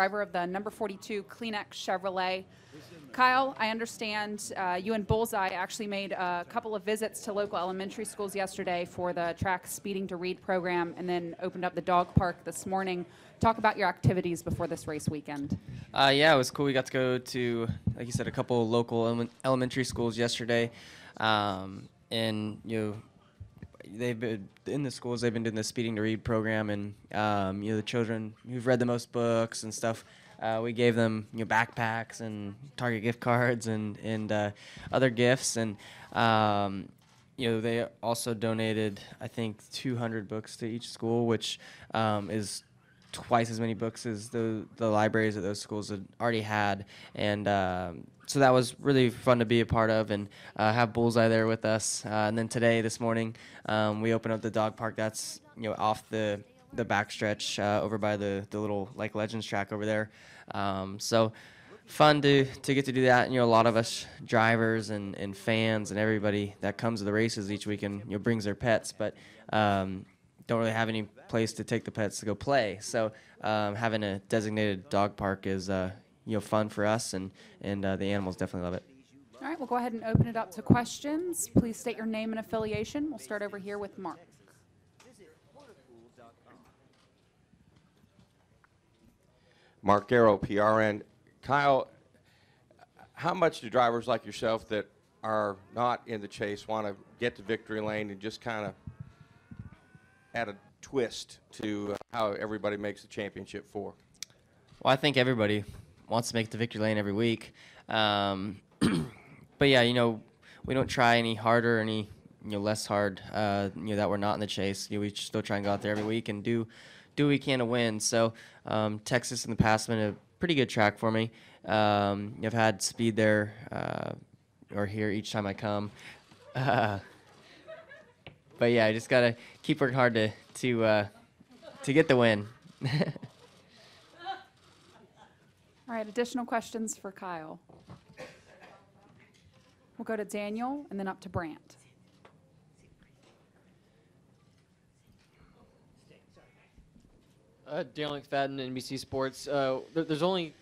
driver of the number 42 Kleenex Chevrolet. Kyle, I understand you and Bullseye actually made a couple of visits to local elementary schools yesterday for the track Speeding to Read program and then opened up the dog park this morning. Talk about your activities before this race weekend. Yeah, it was cool. We got to go to, like you said, a couple local elementary schools yesterday. And, they've been in the schools, they've been doing the Speeding to Read program, and the children who've read the most books and stuff, we gave them backpacks and Target gift cards and other gifts, and they also donated, I think, 200 books to each school, which is twice as many books as the libraries that those schools had already had, and so that was really fun to be a part of and have Bullseye there with us. And then this morning, we opened up the dog park that's off the backstretch over by the little like Legends track over there. So fun to get to do that. And, a lot of us drivers and fans and everybody that comes to the races each weekend brings their pets, but don't really have any place to take the pets to go play. So having a designated dog park is fun for us, and the animals definitely love it. All right, we'll go ahead and open it up to questions. Please state your name and affiliation. We'll start over here with Mark. Mark Garrow, PRN. Kyle, how much do drivers like yourself that are not in the chase want to get to victory lane and just kind of add a twist to how everybody makes the championship for? Well, I think everybody wants to make the victory lane every week. But yeah, we don't try any harder, any less hard, that we're not in the chase. We still try and go out there every week and do what we can to win. So Texas in the past has been a pretty good track for me. I've had speed there or here each time I come. But yeah, I just gotta keep working hard to get the win. All right, additional questions for Kyle. We'll go to Daniel and then up to Brant. Daniel McFadden, NBC Sports. There's only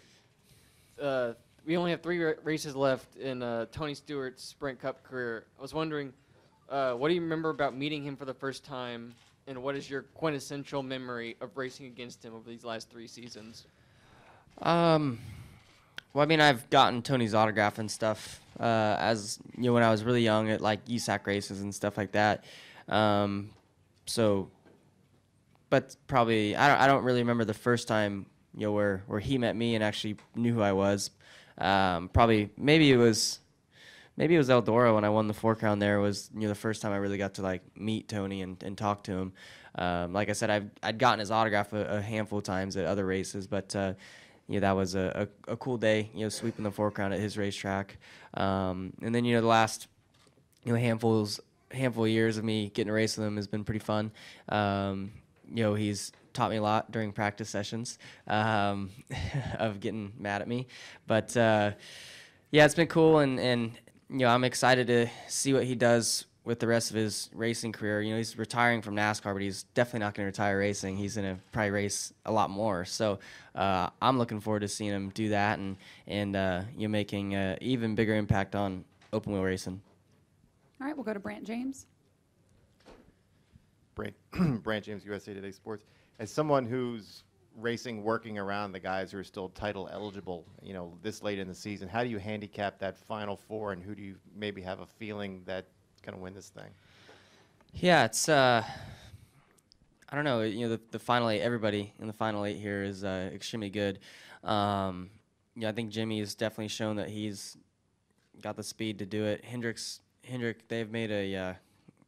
we only have 3 races left in Tony Stewart's Sprint Cup career. I was wondering, what do you remember about meeting him for the first time, and what is your quintessential memory of racing against him over these last 3 seasons? Well, I mean, I've gotten Tony's autograph and stuff as when I was really young at like USAC races and stuff like that. But probably I don't really remember the first time where he met me and actually knew who I was. Maybe it was Eldora when I won the 4-crown. There was the first time I really got to like meet Tony and talk to him. Like I said, I'd gotten his autograph a handful of times at other races, but that was a cool day, sweeping the 4-crown at his racetrack. And then the last handful of years of me getting to race with him has been pretty fun. He's taught me a lot during practice sessions of getting mad at me. But, yeah, it's been cool, and I'm excited to see what he does with the rest of his racing career. He's retiring from NASCAR, but he's definitely not going to retire racing. He's going to probably race a lot more. So I'm looking forward to seeing him do that and making an even bigger impact on open wheel racing. All right, we'll go to Brant James. Brant James, USA Today Sports. As someone who's racing, working around the guys who are still title eligible, this late in the season, how do you handicap that Final Four, and who do you maybe have a feeling that going to win this thing? Yeah, it's I don't know. The final 8, everybody in the final 8 here is extremely good. I think Jimmy has definitely shown that he's got the speed to do it. Hendrick, they've made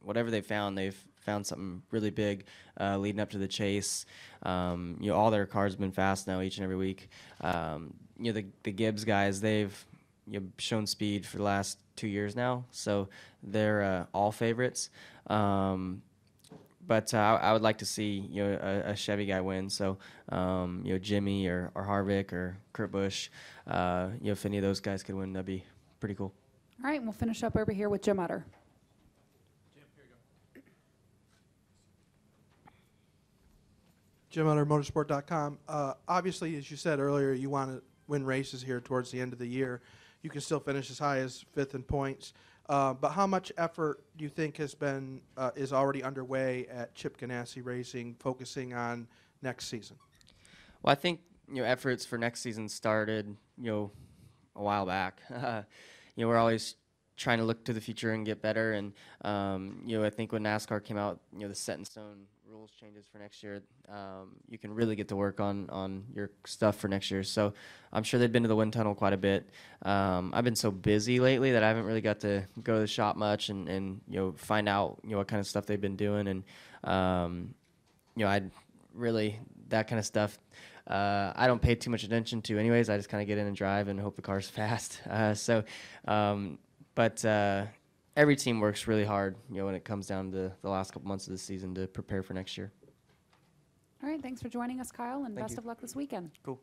whatever they've found something really big leading up to the chase. All their cars have been fast now each and every week. The Gibbs guys, they've shown speed for the last 2 years now, so they're all favorites. But I would like to see a Chevy guy win. So Jimmy or Harvick or Kurt Busch, if any of those guys could win, that'd be pretty cool. All right, and we'll finish up over here with Jim Utter. JimMillerMotorsport.com. Obviously, as you said earlier, you want to win races here towards the end of the year. You can still finish as high as 5th in points. But how much effort do you think has been is already underway at Chip Ganassi Racing, focusing on next season? Well, I think efforts for next season started a while back. We're always trying to look to the future and get better. And I think when NASCAR came out, the set in stone rules changes for next year, you can really get to work on your stuff for next year. So I'm sure they've been to the wind tunnel quite a bit. I've been so busy lately that I haven't really got to go to the shop much and find out what kind of stuff they've been doing. And I'd really, that kind of stuff I don't pay too much attention to anyways. I just kind of get in and drive and hope the car's fast. But every team works really hard, when it comes down to the last couple months of the season to prepare for next year. All right, thanks for joining us, Kyle, and Thank best you. of luck this weekend. Cool.